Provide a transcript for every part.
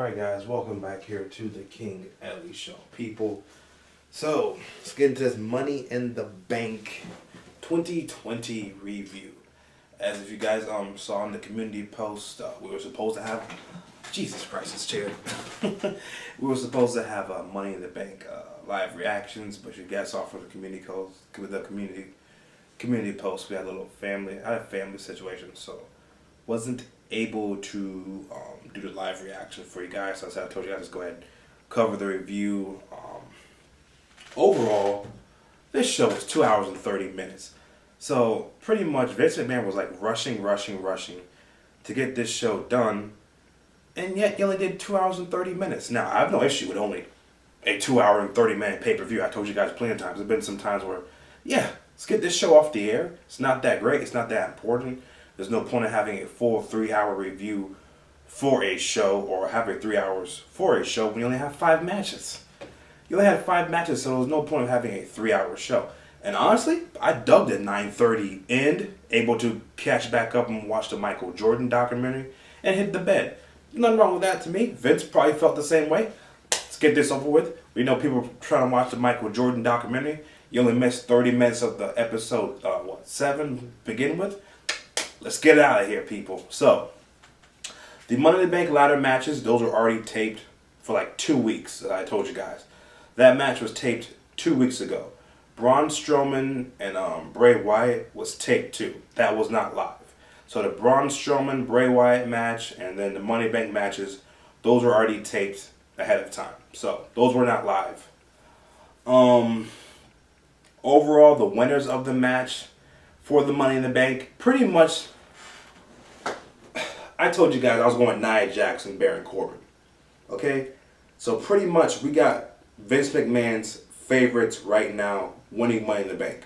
Alright guys, welcome back here to the King Ellie Show, people. So, let's get into this Money in the Bank 2020 review. As if you guys saw in the community post, we were supposed to have, Jesus Christ, this chair. We were supposed to have Money in the Bank live reactions, but you guys saw from the community post, we had a family situation, so wasn't able to do the live reaction for you guys. So I told you guys to go ahead and cover the review. Overall, this show was 2 hours and 30 minutes. So pretty much Vince McMahon was like rushing to get this show done, and yet he only did 2 hours and 30 minutes. Now, I have no issue with only a 2 hour and 30 minute pay-per-view. I told you guys plenty of times. There's been some times where, yeah, let's get this show off the air. It's not that great. It's not that important. There's no point in having a full 3 hour review for a show, or having 3 hours for a show when you only have 5 matches. You only had 5 matches, so there was no point in having a 3 hour show. And honestly, I dug the 9:30 end, able to catch back up and watch the Michael Jordan documentary and hit the bed. Nothing wrong with that to me. Vince probably felt the same way. Let's get this over with. We know people trying to watch the Michael Jordan documentary. You only missed 30 minutes of the episode, 7 to begin with. Let's get it out of here, people. So, the Money in the Bank ladder matches, those were already taped for like 2 weeks, I told you guys. That match was taped 2 weeks ago. Braun Strowman and Bray Wyatt was taped too. That was not live. So the Braun Strowman, Bray Wyatt match, and then the Money in the Bank matches, those were already taped ahead of time. So, those were not live. Overall, the winners of the match for the Money in the Bank, pretty much, I told you guys I was going Nia Jax and Baron Corbin. Okay? So pretty much we got Vince McMahon's favorites right now winning Money in the Bank.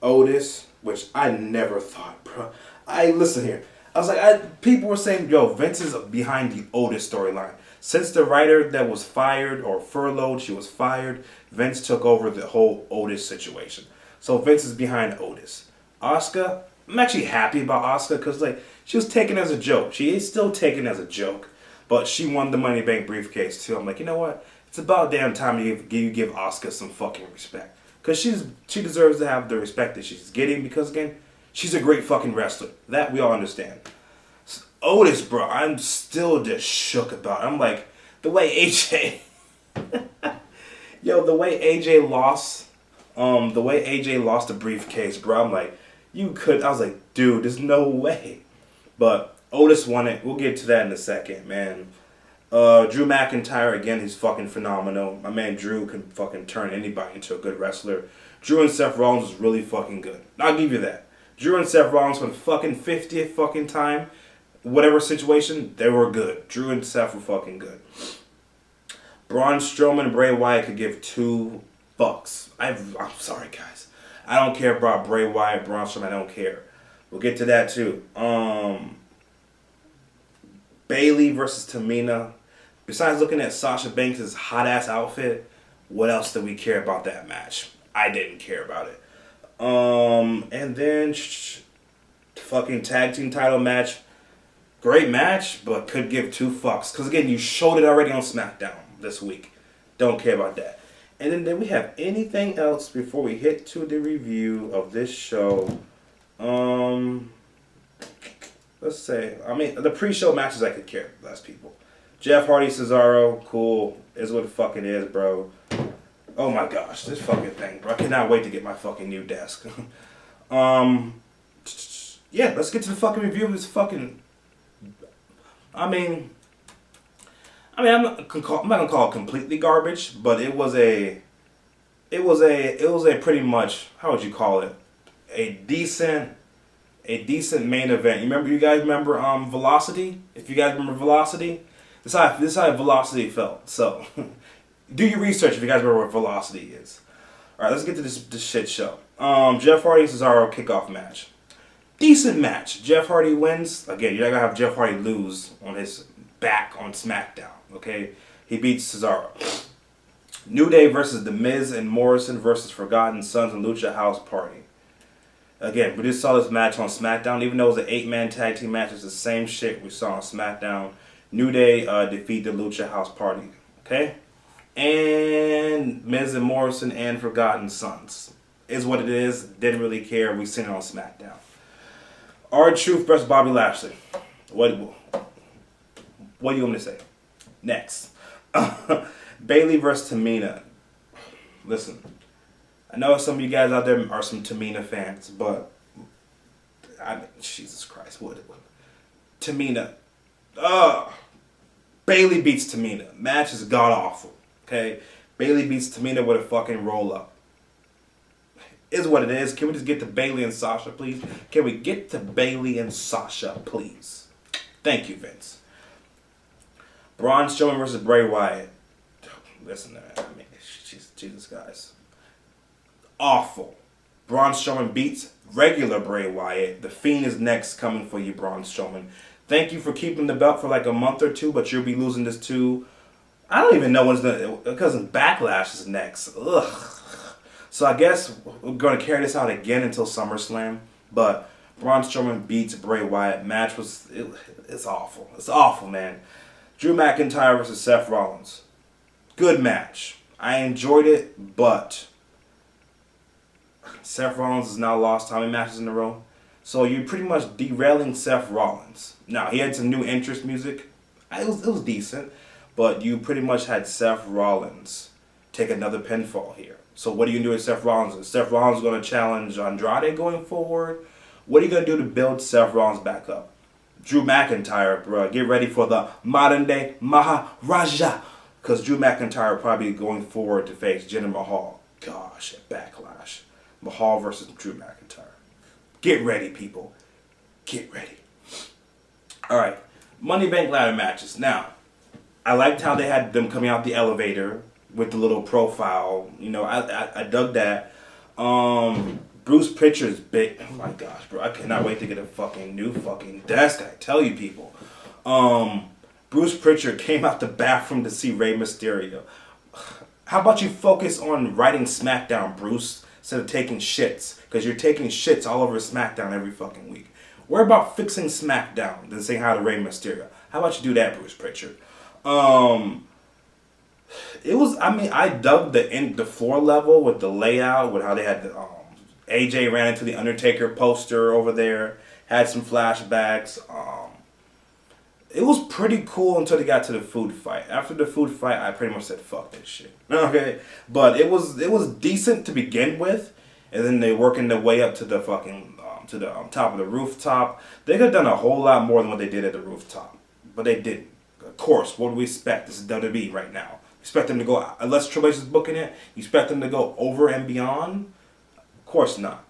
Otis, which I never thought, bro. Listen here. I was like, people were saying, yo, Vince is behind the Otis storyline. Since the writer that was fired or furloughed, she was fired, Vince took over the whole Otis situation. So Vince is behind Otis. Asuka, I'm actually happy about Asuka because like she was taken as a joke. She is still taken as a joke, but she won the Money in the Bank briefcase too. I'm like, you know what? It's about damn time you give Asuka some fucking respect, because she deserves to have the respect that she's getting, because again, she's a great fucking wrestler. That we all understand. Otis, bro, I'm still just shook about it. I'm like, the way AJ, the way AJ lost the briefcase, bro. I'm like, I was like, dude, there's no way. But Otis won it. We'll get to that in a second, man. Drew McIntyre, again, he's fucking phenomenal. My man Drew can fucking turn anybody into a good wrestler. Drew and Seth Rollins was really fucking good. I'll give you that. Drew and Seth Rollins for the fucking 50th fucking time, whatever situation, they were good. Drew and Seth were fucking good. Braun Strowman and Bray Wyatt could give 2 fucks. I'm sorry, guys. I don't care about Bray Wyatt, Braun Strowman. I don't care. We'll get to that too. Bayley versus Tamina. Besides looking at Sasha Banks' hot ass outfit, what else did we care about that match? I didn't care about it. And then fucking tag team title match. Great match, but could give 2 fucks. Because again, you showed it already on SmackDown this week. Don't care about that. And then we have anything else before we hit to the review of this show? Let's say, the pre-show matches I could care less, people. Jeff Hardy, Cesaro, cool. Is what it fucking is, bro. Oh my gosh, this fucking thing, bro. I cannot wait to get my fucking new desk. Yeah, let's get to the fucking review of this fucking... I'm not gonna call it completely garbage, but it was a pretty much, how would you call it? A decent main event. You guys remember Velocity? If you guys remember Velocity, this is how Velocity felt. So do your research if you guys remember what Velocity is. Alright, let's get to this shit show. Jeff Hardy Cesaro kickoff match. Decent match. Jeff Hardy wins. Again, you're not gonna have Jeff Hardy lose on his back on SmackDown. Okay? He beats Cesaro. New Day versus The Miz and Morrison versus Forgotten Sons and Lucha House Party. Again, we just saw this match on SmackDown. Even though it was an 8-man tag team match, it's the same shit we saw on SmackDown. New Day defeat the Lucha House Party. Okay? And Miz and Morrison and Forgotten Sons. Is what it is. Didn't really care. We seen it on SmackDown. R-Truth versus Bobby Lashley. What do you want me to say? Next. Bayley versus Tamina. Listen, I know some of you guys out there are some Tamina fans, but Jesus Christ, what? Tamina. Bayley beats Tamina. Match is god awful. Okay? Bayley beats Tamina with a fucking roll up. Is what it is. Can we just get to Bayley and Sasha, please? Can we get to Bayley and Sasha, please? Thank you, Vince. Braun Strowman versus Bray Wyatt. Listen, man. I mean, Jesus, guys. Awful. Braun Strowman beats regular Bray Wyatt. The Fiend is next coming for you, Braun Strowman. Thank you for keeping the belt for like a month or two, but you'll be losing this too. I don't even know when's because Backlash is next. Ugh. So I guess we're going to carry this out again until SummerSlam. But Braun Strowman beats Bray Wyatt. Match it's awful. It's awful, man. Drew McIntyre versus Seth Rollins. Good match. I enjoyed it, but Seth Rollins has now lost how many matches in a row? So you're pretty much derailing Seth Rollins. Now, he had some new interest music. It was decent. But you pretty much had Seth Rollins take another pinfall here. So what are you going to do with Seth Rollins? Is Seth Rollins going to challenge Andrade going forward? What are you going to do to build Seth Rollins back up? Drew McIntyre, bro, get ready for the modern day Maharaja. Because Drew McIntyre probably going forward to face Jinder Mahal. Gosh, at Backlash. Mahal versus Drew McIntyre. Get ready, people. Get ready. All right. Money Bank ladder matches. Now, I liked how they had them coming out the elevator with the little profile. You know, I dug that. Bruce Pritchard's big. Oh my gosh, bro. I cannot wait to get a fucking new fucking desk. I tell you, people. Bruce Pritchard came out the bathroom to see Rey Mysterio. How about you focus on writing SmackDown, Bruce, instead of taking shits? Because you're taking shits all over SmackDown every fucking week. Worry about fixing SmackDown than saying hi to Rey Mysterio. How about you do that, Bruce Pritchard? It was, I mean, I dug the floor level with the layout, with how they had the, AJ ran into the Undertaker poster over there, had some flashbacks. It was pretty cool until they got to the food fight. After the food fight, I pretty much said, fuck this shit. Okay? But it was decent to begin with, and then they working their way up to the fucking, top of the rooftop. They could have done a whole lot more than what they did at the rooftop. But they didn't. Of course, what do we expect? This is WWE right now. Expect them to go, unless Triple H is booking it, you expect them to go over and beyond? Of course not.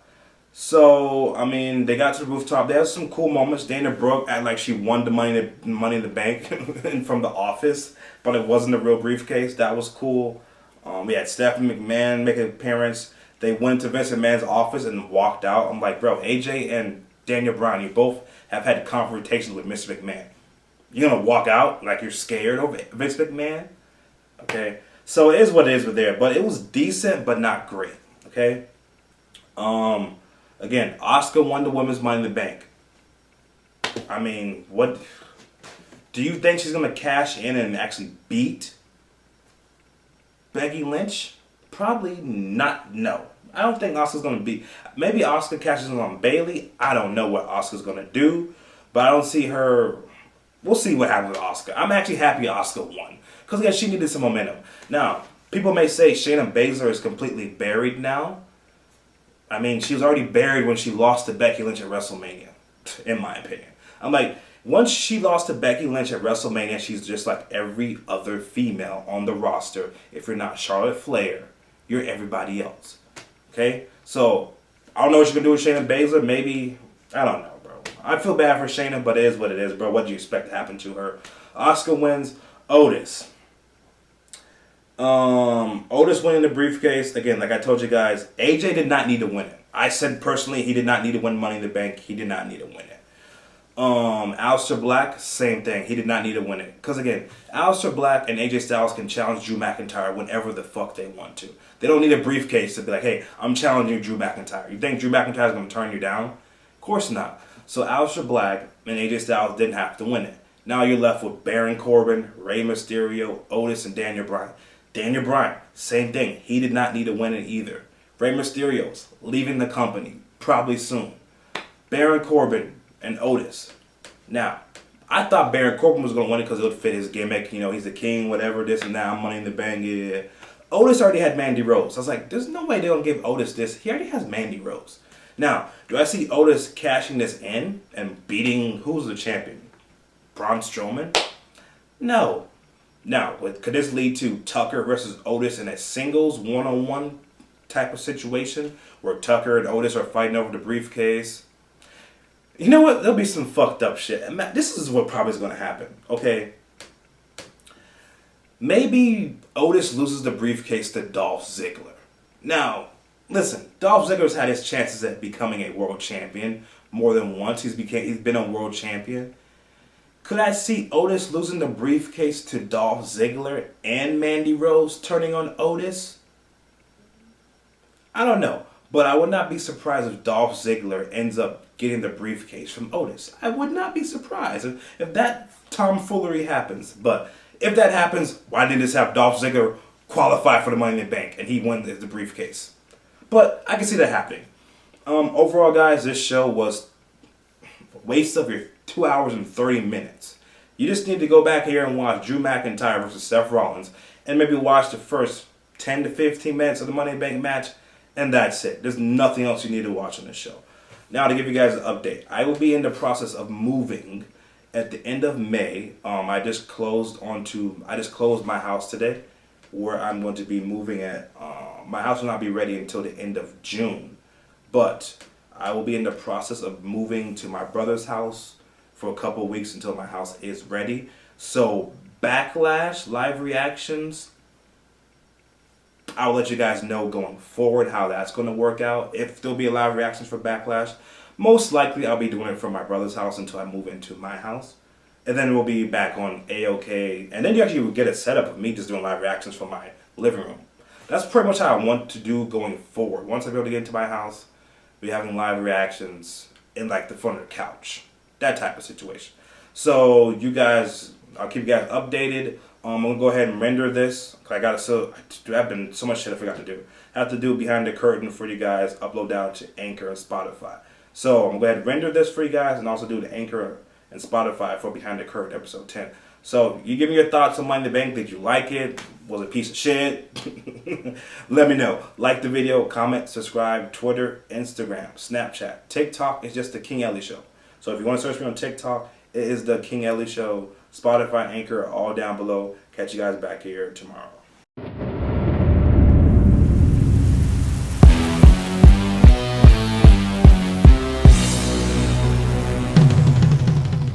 So, I mean, they got to the rooftop. They had some cool moments. Dana Brooke acted like she won the money in the bank from The Office, but it wasn't a real briefcase. That was cool. We had Stephanie McMahon make an appearance. They went to Vince McMahon's office and walked out. I'm like, bro, AJ and Daniel Bryan, you both have had confrontations with Mr. McMahon. You're going to walk out like you're scared of Vince McMahon? Okay? So it is what it is with there. But it was decent, but not great. Okay? Again, Asuka won the women's Money in the Bank. I mean, what... Do you think she's going to cash in and actually beat Becky Lynch? Probably not. No. I don't think Asuka's going to beat... Maybe Asuka cashes in on Bayley. I don't know what Asuka's going to do. But I don't see her... We'll see what happens with Asuka. I'm actually happy Asuka won. Because, again, she needed some momentum. Now, people may say Shayna Baszler is completely buried now. I mean, she was already buried when she lost to Becky Lynch at WrestleMania, in my opinion. I'm like, once she lost to Becky Lynch at WrestleMania, she's just like every other female on the roster. If you're not Charlotte Flair, you're everybody else. Okay? So, I don't know what you're going to do with Shayna Baszler. Maybe, I don't know, bro. I feel bad for Shayna, but it is what it is, bro. What do you expect to happen to her? Asuka wins. Otis. Otis winning the briefcase. Again, like I told you guys, AJ did not need to win it. I said personally he did not need to win Money in the Bank. He did not need to win it. Aleister Black, same thing. He did not need to win it. Because again, Aleister Black and AJ Styles can challenge Drew McIntyre whenever the fuck they want to. They don't need a briefcase to be like, hey, I'm challenging Drew McIntyre. You think Drew McIntyre is going to turn you down? Of course not. So Aleister Black and AJ Styles didn't have to win it. Now you're left with Baron Corbin, Rey Mysterio, Otis, and Daniel Bryan. Daniel Bryan, same thing. He did not need to win it either. Rey Mysterio's leaving the company probably soon. Baron Corbin and Otis. Now, I thought Baron Corbin was going to win it because it would fit his gimmick. You know, he's the king, whatever, this and that. I'm Money in the Bank, yeah. Otis already had Mandy Rose. I was like, there's no way they're going to give Otis this. He already has Mandy Rose. Now, do I see Otis cashing this in and beating, who's the champion? Braun Strowman? No. Now, could this lead to Tucker versus Otis in a singles one-on-one type of situation where Tucker and Otis are fighting over the briefcase? You know what? There'll be some fucked up shit. And this is what probably is going to happen, okay? Maybe Otis loses the briefcase to Dolph Ziggler. Now, listen, Dolph Ziggler's had his chances at becoming a world champion more than once. He's been a world champion. Could I see Otis losing the briefcase to Dolph Ziggler and Mandy Rose turning on Otis? I don't know. But I would not be surprised if Dolph Ziggler ends up getting the briefcase from Otis. I would not be surprised if that tomfoolery happens. But if that happens, why didn't this have Dolph Ziggler qualify for the Money in the Bank and he won the briefcase? But I can see that happening. Overall, guys, this show was a waste of your 2 hours and 30 minutes. You just need to go back here and watch Drew McIntyre versus Seth Rollins and maybe watch the first 10 to 15 minutes of the Money in the Bank match. And that's it. There's nothing else you need to watch on this show. Now, to give you guys an update, I will be in the process of moving at the end of May. I just closed my house today, where I'm going to be moving at. My house will not be ready until the end of June, but I will be in the process of moving to my brother's house for a couple of weeks until my house is ready. So, Backlash live reactions, I'll let you guys know going forward how that's going to work out. If there'll be a live reactions for Backlash, most likely I'll be doing it from my brother's house until I move into my house. And then we'll be back on AOK. And then you actually will get a setup of me just doing live reactions from my living room. That's pretty much how I want to do going forward. Once I be able to get into my house, be having live reactions in like the front of the couch. That type of situation. So you guys, I'll keep you guys updated. I'm going to go ahead and render this. I've been so much shit I forgot to do. I have to do behind the curtain for you guys, upload down to Anchor and Spotify. So I'm going to go ahead and render this for you guys and also do the Anchor and Spotify for Behind the Curtain episode 10. So you give me your thoughts on Money in the Bank. Did you like it? Was it a piece of shit? Let me know. Like the video, comment, subscribe, Twitter, Instagram, Snapchat. TikTok is just the King Ellie Show. So if you want to search me on TikTok, it is the King Ellie Show. Spotify, Anchor, all down below. Catch you guys back here tomorrow.